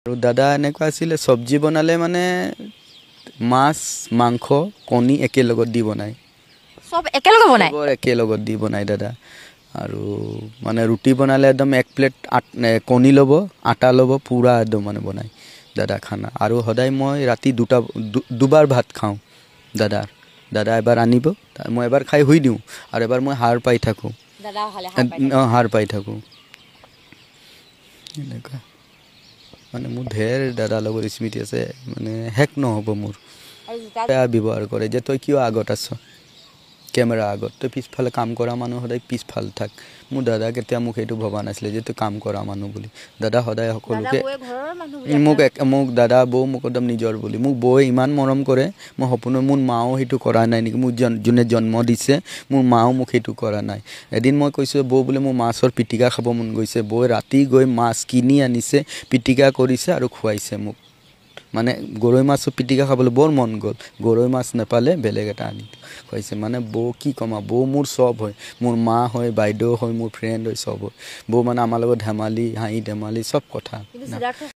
আৰু দাদা এনেকুৱা আছিলে চব্জি বনালে মানে মাছ মাংস কণী একেলগত দি বনায় সব একেলগে বনায় একেলগত দি বনায় দাদা আৰু মানে ৰুটি বনালে একদম এক প্লেট কণী ল'ব আটা ল'ব পুৰা একদম মানে বনায় দাদা খানা আৰু সদায় মই ৰাতি দুবাৰ ভাত খাওঁ দাদা এবাৰ আনিব মই এবাৰ খাই শুই দিওঁ আৰু এবাৰ মই হাৰ পাই থাকোঁ হাৰ পাই থাকোঁ এনেকুৱা মানে মোৰ ঢেৰ দাদাৰ লগত স্মৃতি আছে মানে শেষ নহ'ব মোৰ বেয়া ব্যৱহাৰ কৰে যে তই কিয় আগত আছ কেমেৰা আগত তই পিছফালে কাম কৰা মানুহ সদায় পিছফাল থাক মোৰ দাদা কেতিয়া মোক সেইটো ভবা নাছিলে যে তই কাম কৰা মানুহ বুলি দাদা সদায় সকলোকে মোক দাদা বৌ মোক একদম নিজৰ বুলি মোক বৌয়ে ইমান মৰম কৰে মই সপোনত মোৰ মাও সেইটো কৰা নাই নেকি মোক যোনে জন্ম দিছে মোৰ মাও মোক সেইটো কৰা নাই এদিন মই কৈছোঁ বৌ বোলে মোৰ মাছৰ পিটিকা খাব মন গৈছে বৌয়ে ৰাতি গৈ মাছ কিনি আনিছে পিটিকা কৰিছে আৰু খুৱাইছে মোক মানে গৰৈ মাছৰ পিটিকা খাবলৈ বৰ মন গ'ল গৰৈ মাছ নাপালে বেলেগ এটা আনি খুৱাইছে মানে বৌ কি ক'ম বৌ মোৰ চব হয় মোৰ মা হয় বাইদেউ হয় মোৰ ফ্ৰেণ্ড হয় চব হয় বৌ মানে আমাৰ লগত ধেমালি হাঁহি ধেমালি চব কথা